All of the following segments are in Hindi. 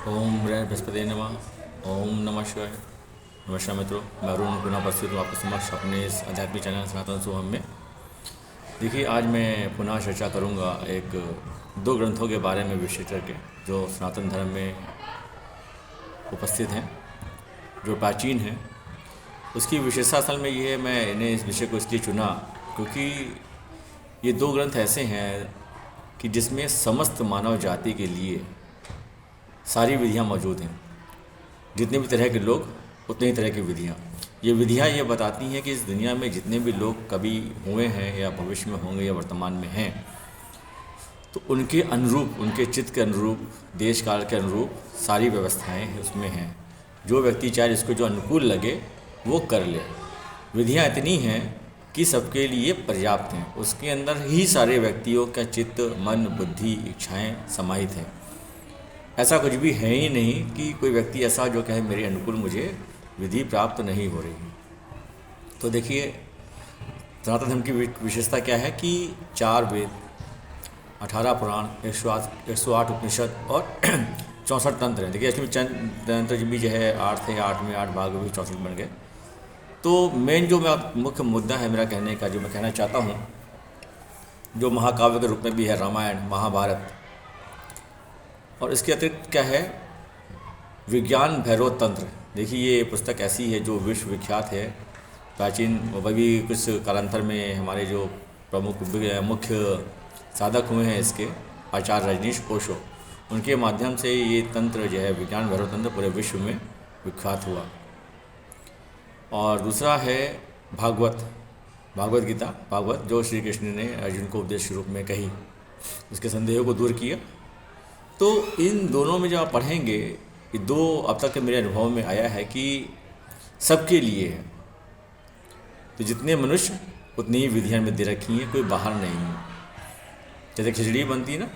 ओम बृहस्पति नमः। ओम नमः शिवाय। नमस्कार मित्रों, मैं अरुण पुनः उपस्थित हूँ आपके समक्ष अपने इस आध्यात्मिक चैनल सनातन सोहम में। देखिए, आज मैं पुनः चर्चा करूँगा एक दो ग्रंथों के बारे में विशेष करके, जो सनातन धर्म में उपस्थित हैं, जो प्राचीन हैं। उसकी विशेषता असल में ये है, मैं इन्हें इस विषय को इसलिए चुना क्योंकि ये दो ग्रंथ ऐसे हैं कि जिसमें समस्त मानव जाति के लिए सारी विधियाँ मौजूद हैं। जितने भी तरह के लोग, उतने ही तरह की विधियाँ। ये विधियाँ ये बताती हैं कि इस दुनिया में जितने भी लोग कभी हुए हैं या भविष्य में होंगे या वर्तमान में हैं, तो उनके अनुरूप, उनके चित्त के अनुरूप, देश काल के अनुरूप सारी व्यवस्थाएं उसमें हैं। जो व्यक्ति चाहे जिसको जो अनुकूल लगे वो कर ले। विधियाँ इतनी हैं कि सबके लिए पर्याप्त हैं। उसके अंदर ही सारे व्यक्तियों का चित्त, मन, बुद्धि, इच्छाएँ समाहित हैं। ऐसा कुछ भी है ही नहीं कि कोई व्यक्ति ऐसा जो कहे मेरे अनुकूल मुझे विधि प्राप्त नहीं हो रही। तो देखिए, सनातन धर्म की विशेषता क्या है कि 4 वेद, 18 पुराण, 108 उपनिषद और 64 तंत्र हैं। देखिए, इसमें चंद तंत्र भी जो है 8 थे, 8 में 8 भाग भी 64 बन गए। तो मेन जो मुख्य मुद्दा है मेरा कहने का, जो मैं कहना चाहता हूँ, जो महाकाव्य के रूप में भी है रामायण, महाभारत, और इसके अतिरिक्त क्या है, विज्ञान भैरव तंत्र। देखिए, ये पुस्तक ऐसी है जो विश्व विख्यात है, प्राचीन। वही कुछ कालांतर में हमारे जो प्रमुख मुख्य साधक हुए हैं इसके, आचार्य रजनीश ओशो, उनके माध्यम से ये तंत्र जो है विज्ञान भैरव तंत्र पूरे विश्व में विख्यात हुआ। और दूसरा है भागवत गीता, भागवत जो श्री कृष्ण ने अर्जुन को उपदेश के रूप में कही, उसके संदेहों को दूर किया। तो इन दोनों में जब आप पढ़ेंगे, ये दो अब तक के मेरे अनुभव में आया है कि सबके लिए है। तो जितने मनुष्य उतनी ही विधियाँ में दे रखी हैं, कोई बाहर नहीं है। जैसे खिचड़ी बनती है ना,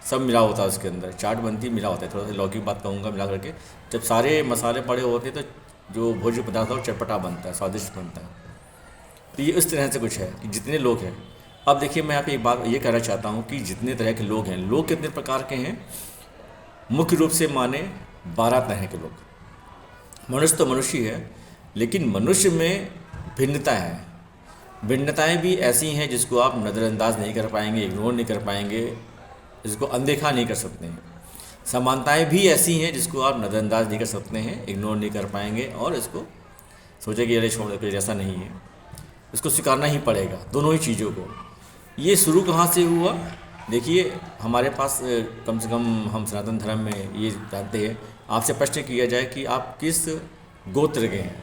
सब मिला होता है उसके अंदर, चाट बनती मिला होता है। थोड़ा सा लौकी बात कहूँगा मिला करके, जब सारे मसाले पड़े होते हैं तो जो भोज्य पदार्थ है वो चटपटा बनता है, स्वादिष्ट बनता है। तो ये इस तरह से कुछ है कि जितने लोग हैं। अब देखिए, मैं यहाँ पे एक बात ये कहना चाहता हूँ कि जितने तरह के लोग हैं, लोग कितने प्रकार के हैं, मुख्य रूप से माने 12 तरह के लोग। मनुष्य तो मनुष्य है, लेकिन मनुष्य में भिन्नता है। भिन्नताएं भी ऐसी हैं जिसको आप नज़रअंदाज नहीं कर पाएंगे, इग्नोर नहीं कर पाएंगे, इसको अनदेखा नहीं कर सकते हैं। समानताएं भी ऐसी हैं जिसको आप नज़रअंदाज नहीं कर सकते हैं, इग्नोर नहीं कर पाएंगे, और इसको सोचे कि अरे छोड़ दो, जैसा नहीं है, इसको स्वीकारना ही पड़ेगा, दोनों ही चीज़ों को। ये शुरू कहाँ से हुआ? देखिए, हमारे पास कम से कम हम सनातन धर्म में ये जानते हैं, आपसे प्रश्न किया जाए कि आप किस गोत्र के हैं,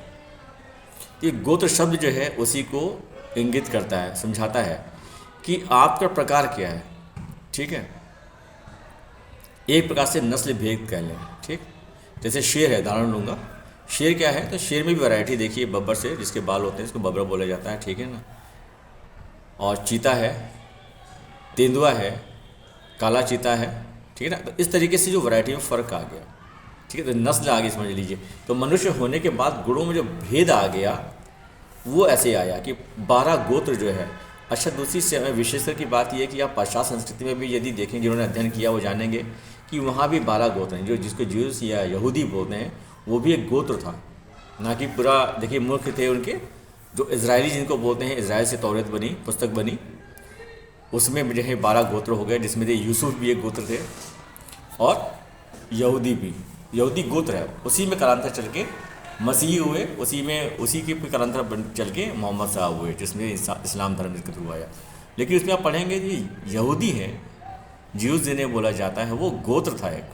ये गोत्र शब्द जो है उसी को इंगित करता है, समझाता है कि आपका प्रकार क्या है। ठीक है, एक प्रकार से नस्ल भेद कह लें। ठीक, जैसे शेर है, उदाहरण लूँगा। शेर क्या है, तो शेर में भी वैरायटी देखिए, बब्बर से जिसके बाल होते हैं इसको बब्बर बोला जाता है, ठीक है ना। और चीता है, तेंदुआ है, काला चीता है, ठीक है ना। तो इस तरीके से जो वैरायटी में फ़र्क आ गया, ठीक है, तो नस्ल आ गई, समझ लीजिए। तो मनुष्य होने के बाद गुणों में जो भेद आ गया वो ऐसे आया कि 12 गोत्र जो है। अच्छा, दूसरी से विशेषकर की बात यह है कि आप पाश्चात्य संस्कृति में भी यदि देखें, जिन्होंने अध्ययन किया वो जानेंगे कि वहाँ भी 12 गोत्र हैं। जो जिसको ज्यूस या यहूदी बोलते हैं, वो भी एक गोत्र था, ना कि पूरा। देखिए, मुख्य थे उनके जो इजरायली जिनको बोलते हैं, इजराइल से तौरेत बनी, पुस्तक बनी, उसमें जो है 12 गोत्र हो गए, जिसमें से यूसुफ भी एक गोत्र थे और यहूदी भी, यहूदी गोत्र है। उसी में कालांतर चल के मसीही हुए, उसी के कालांतर चल के मोहम्मद साहब हुए, जिसमें इस्लाम धर्म जिसका थ्रू आया। लेकिन उसमें आप पढ़ेंगे कि यहूदी हैं, ज्यूस जिन्हें बोला जाता है, वो गोत्र था एक।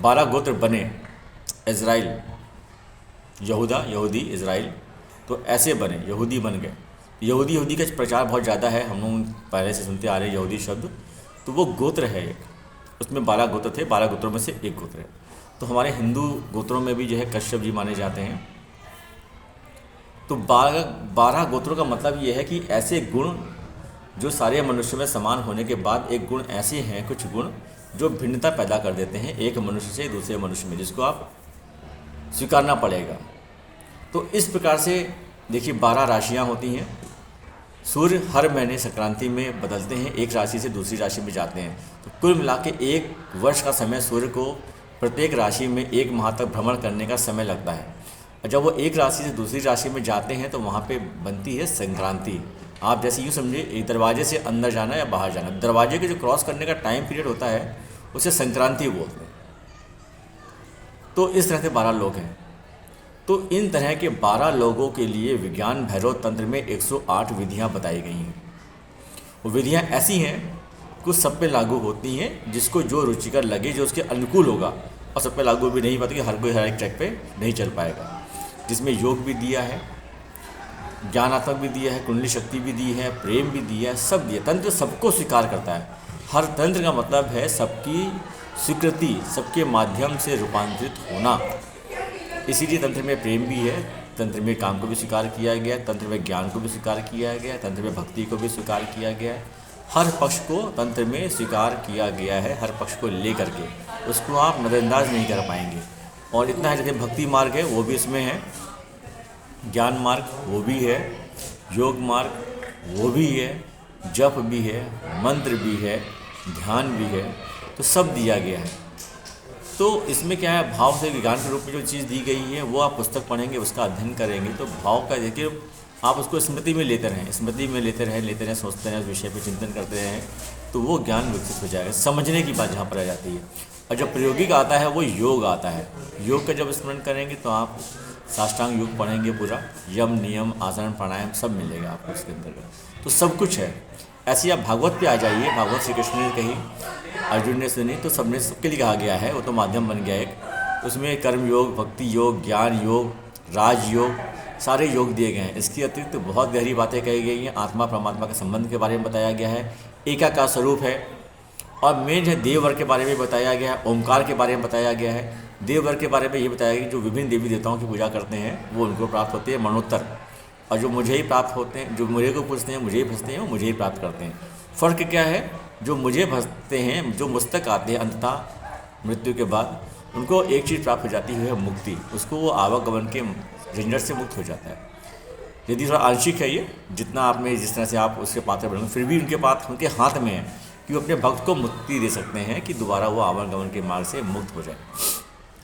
12 गोत्र बने, इज़राइल, यहूदा, यहूदी, इज़राइल, तो ऐसे बने, यहूदी बन गए। यहूदी का प्रचार बहुत ज़्यादा है, हम लोग पहले से सुनते आ रहे हैं यहूदी शब्द। तो वो गोत्र है एक, उसमें 12 गोत्र थे, 12 गोत्रों में से एक गोत्र है। तो हमारे हिंदू गोत्रों में भी जो है कश्यप जी माने जाते हैं। तो 12 गोत्रों का मतलब ये है कि ऐसे गुण जो सारे मनुष्यों में समान होने के बाद एक गुण ऐसे हैं, कुछ गुण जो भिन्नता पैदा कर देते हैं एक मनुष्य से दूसरे मनुष्य में, जिसको आप स्वीकारना पड़ेगा। तो इस प्रकार से देखिए, 12 राशियाँ होती हैं। सूर्य हर महीने संक्रांति में बदलते हैं, एक राशि से दूसरी राशि में जाते हैं। तो कुल मिला के एक वर्ष का समय सूर्य को प्रत्येक राशि में 1 माह तक भ्रमण करने का समय लगता है। और जब वो एक राशि से दूसरी राशि में जाते हैं तो वहाँ पे बनती है संक्रांति। आप जैसे यूँ समझिए, एक दरवाजे से अंदर जाना या बाहर जाना, दरवाजे के जो क्रॉस करने का टाइम पीरियड होता है उसे संक्रांति बोलते हैं। तो इस तरह से 12 लोग हैं। तो इन तरह के 12 लोगों के लिए विज्ञान भैरव तंत्र में 108 विधियाँ बताई गई हैं। वो विधियाँ ऐसी हैं, कुछ सब पे लागू होती हैं, जिसको जो रुचिकर लगे, जो उसके अनुकूल होगा, और सब पे लागू भी नहीं पाती कि हर कोई हर एक ट्रैक पे नहीं चल पाएगा। जिसमें योग भी दिया है, ज्ञानात्मक भी दिया है, कुंडली शक्ति भी दी है, प्रेम भी दिया है, सब दिया। तंत्र सबको स्वीकार करता है। हर तंत्र का मतलब है सबकी स्वीकृति, सबके माध्यम से रूपांतरित होना। इसीलिए तंत्र में प्रेम भी है, तंत्र में काम को भी स्वीकार किया गया है, तंत्र में ज्ञान को भी स्वीकार किया गया है, तंत्र में भक्ति को भी स्वीकार किया गया है। हर पक्ष को तंत्र में स्वीकार किया गया है, हर पक्ष को ले करके उसको आप नज़रअंदाज नहीं कर पाएंगे। और इतना है, जैसे भक्ति मार्ग है वो भी इसमें है, ज्ञान मार्ग वो भी है, योग मार्ग वो भी है, जप भी है, मंत्र भी है, ध्यान भी है, तो सब दिया गया है। तो इसमें क्या है, भाव से विज्ञान के रूप में जो चीज़ दी गई है वो आप पुस्तक पढ़ेंगे, उसका अध्ययन करेंगे तो भाव का देखिए आप उसको स्मृति में लेते रहें, स्मृति में लेते रहें, सोचते रहें, उस विषय पर चिंतन करते रहें, तो वो ज्ञान विकसित हो जाएगा। समझने की बात जहाँ पर आ जाती है। और जब प्रायोगिक आता है वो योग आता है। योग का जब स्मरण करेंगे तो आप साष्टांग योग पढ़ेंगे, पूरा यम नियम आसन प्राणायाम सब मिलेगा आपको इसके अंतर्गत, तो सब कुछ है। ऐसे आप भागवत पे आ जाइए, भागवत श्री कृष्ण ने कही, अर्जुन ने सुनी, तो सबने सबके लिए कहा गया है, वो तो माध्यम बन गया एक। उसमें कर्म योग, भक्ति योग, ज्ञान योग, राजयोग, सारे योग दिए गए हैं। इसके अतिरिक्त बहुत गहरी बातें कही गई हैं। आत्मा परमात्मा के संबंध के बारे में बताया गया है, एकाकार स्वरूप है, और मेन है देववर के बारे में बताया गया है, ओमकार के बारे में बताया गया है। देववर के बारे में ये बताया गया कि जो विभिन्न देवी देवताओं की पूजा करते हैं वो उनको प्राप्त होती है मरणोत्तर, और जो मुझे ही प्राप्त होते हैं, जो मुझे को पूछते हैं, मुझे ही भजते हैं, वो मुझे ही प्राप्त करते हैं। फ़र्क क्या है, जो मुझे भजते हैं, जो मुझ तक आते हैं अंततः मृत्यु के बाद, उनको एक चीज़ प्राप्त हो जाती है, मुक्ति। उसको वो आवागमन के झंझट से मुक्त हो जाता है। यदि थोड़ा आंशिक है ये, जितना आप में जिस तरह से आप उसके पात्र बनेंगे, फिर भी उनके हाथ में है कि वो अपने भक्त को मुक्ति दे सकते हैं कि दोबारा वो आवागमन के मार्ग से मुक्त हो जाए।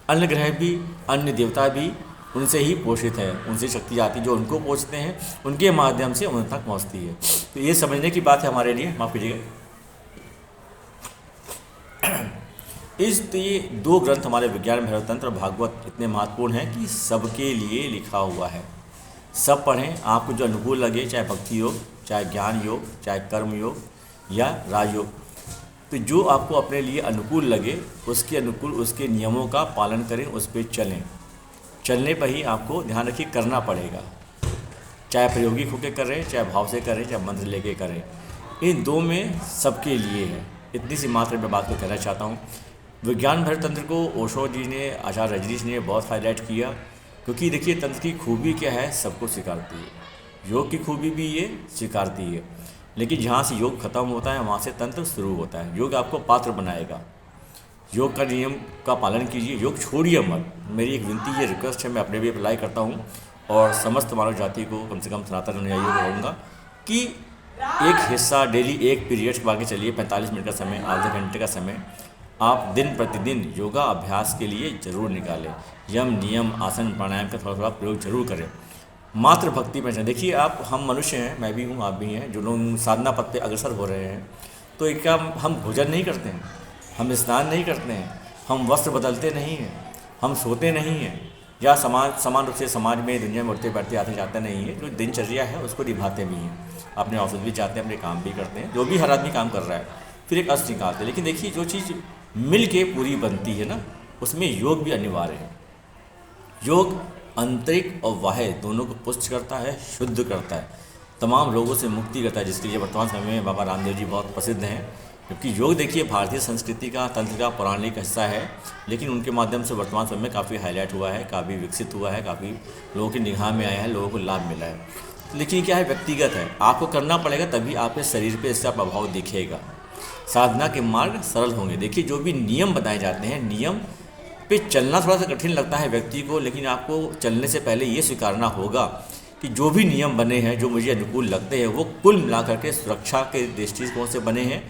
अन्य ग्रह भी, अन्य देवता भी उनसे ही पोषित है, उनसे शक्ति आती है, जो उनको पोषते हैं उनके माध्यम से उन तक पहुँचती है। तो ये समझने की बात है हमारे लिए, माफ़ कीजिएगा। ये 2 ग्रंथ हमारे विज्ञान भैरव तंत्र और भागवत इतने महत्वपूर्ण हैं कि सबके लिए लिखा हुआ है। सब पढ़ें, आपको जो अनुकूल लगे, चाहे भक्ति योग, चाहे ज्ञान योग, चाहे कर्म योग या राजयोग, तो जो आपको अपने लिए अनुकूल लगे उसके अनुकूल उसके नियमों का पालन करें, उस पर चलें। चलने पर ही आपको ध्यान रखिए करना पड़ेगा, चाहे प्रायोगिक होकर करें, चाहे भाव से करें, चाहे मंत्र लेके करें। इन 2 में सबके लिए है। इतनी सी मात्र मैं बात को कहना चाहता हूँ। विज्ञान भैरव तंत्र को ओशो जी ने, आचार्य रजनीश ने बहुत हाईलाइट किया, क्योंकि देखिए तंत्र की खूबी क्या है, सबको स्वीकारती है। योग की खूबी भी ये स्वीकारती है, लेकिन जहाँ से योग खत्म होता है वहाँ से तंत्र शुरू होता है। योग आपको पात्र बनाएगा। योग का नियम का पालन कीजिए, योग छोड़िए मत। मेरी एक विनती, ये रिक्वेस्ट है, मैं अपने भी अप्लाई करता हूँ और समस्त मानव जाति को, कम से कम सनातन अनुयायियों को कहूँगा कि एक हिस्सा डेली, एक पीरियड के आगे चलिए, 45 मिनट का समय, आधे घंटे का समय आप दिन प्रतिदिन योगा अभ्यास के लिए ज़रूर निकालें। यम नियम आसन प्राणायाम का थोड़ा थोड़ा प्रयोग जरूर करें। मात्र भक्ति में देखिए, आप हम मनुष्य हैं, मैं भी हूँ, आप भी हैं, जो लोग साधना पथ पे अग्रसर हो रहे हैं, तो एक काम, हम भोजन नहीं करते हैं, हम स्नान नहीं करते हैं, हम वस्त्र बदलते नहीं हैं, हम सोते नहीं हैं, या समान रूप से समाज में दुनिया में उठते बैठते आते जाते नहीं है। जो दिनचर्या है उसको निभाते भी हैं, अपने ऑफिस भी जाते हैं, अपने काम भी करते हैं, जो भी हर आदमी काम कर रहा है, फिर एक अर्थ निकालते हैं। लेकिन देखिए, जो चीज़ मिल के पूरी बनती है ना, उसमें योग भी अनिवार्य है। योग आंतरिक और बाह्य दोनों को पुष्ट करता है, शुद्ध करता है, तमाम रोगों से मुक्ति करता है, जिसके लिए वर्तमान समय में बाबा रामदेव जी बहुत प्रसिद्ध हैं। क्योंकि योग देखिए भारतीय संस्कृति का, तंत्र का पौराणिक हिस्सा है, लेकिन उनके माध्यम से वर्तमान समय में काफ़ी हाईलाइट हुआ है, काफ़ी विकसित हुआ है, काफ़ी लोगों की निगाह में आया है, लोगों को लाभ मिला है। लेकिन क्या है, व्यक्तिगत है, आपको करना पड़ेगा, तभी आपके शरीर पे इसका प्रभाव दिखेगा। साधना के मार्ग सरल होंगे। देखिए, जो भी नियम बताए जाते हैं, नियम पे चलना थोड़ा सा कठिन लगता है व्यक्ति को, लेकिन आपको चलने से पहले ये स्वीकारना होगा कि जो भी नियम बने हैं, जो मुझे अनुकूल लगते हैं, वो कुल मिलाकर के सुरक्षा के दृष्टिकोण से बने हैं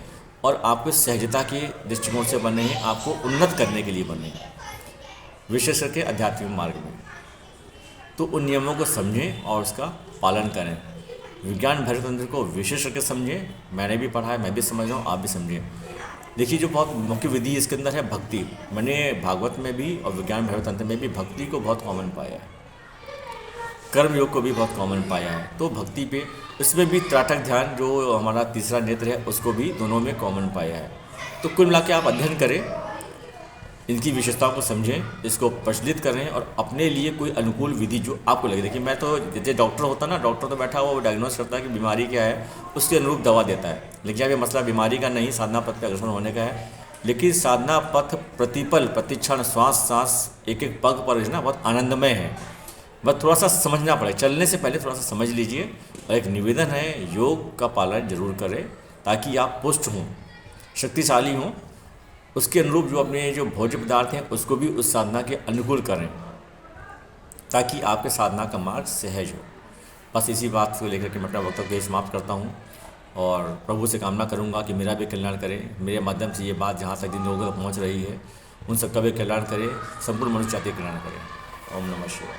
और आपको सहजता के दृष्टिकोण से बनने हैं, आपको उन्नत करने के लिए बने हैं, विशेष करके आध्यात्मिक मार्ग में। तो उन नियमों को समझें और उसका पालन करें। विज्ञान भैरव तंत्र को विशेष करके समझें। मैंने भी पढ़ा है, मैं भी समझ रहा हूँ, आप भी समझें। देखिए, जो बहुत मुख्य विधि इसके अंदर है भक्ति। मैंने भागवत में भी और विज्ञान भैरव तंत्र में भी भक्ति को बहुत कॉमन पाया है, कर्म योग को भी बहुत कॉमन पाया है। तो भक्ति पे इसमें भी त्राटक ध्यान जो हमारा तीसरा नेत्र है उसको भी दोनों में कॉमन पाया है। तो कुल मिला के आप अध्ययन करें, इनकी विशेषताओं को समझें, इसको प्रचलित करें और अपने लिए कोई अनुकूल विधि जो आपको लगे। देखिए, मैं तो जैसे डॉक्टर होता ना, डॉक्टर तो बैठा हुआ वो डायग्नोस करता है कि बीमारी क्या है, उसके अनुरूप दवा देता है। लेकिन अब ये मसला बीमारी का नहीं, साधना पथ पे अग्रसर होने का है। लेकिन साधना पथ प्रतिपल प्रतिक्षण श्वास सांस एक एक पग पर ना बहुत आनंदमय है। बस थोड़ा सा समझना पड़ेगा, चलने से पहले थोड़ा सा समझ लीजिए। और एक निवेदन है, योग का पालन जरूर करें ताकि आप पुष्ट हों, शक्तिशाली हों। उसके अनुरूप जो अपने जो भोज्य पदार्थ हैं उसको भी उस साधना के अनुकूल करें ताकि आपके साधना का मार्ग सहज हो। बस इसी बात को लेकर के मैं अपना वक्तव्य को समाप्त करता हूँ और प्रभु से कामना करूँगा कि मेरा भी कल्याण करें। मेरे माध्यम से ये बात जहाँ तक जिन लोगों तक पहुँच रही है उन सबका भी कल्याण करें, संपूर्ण मनुष्य जाति का कल्याण करें। ओम नमः शिवाय।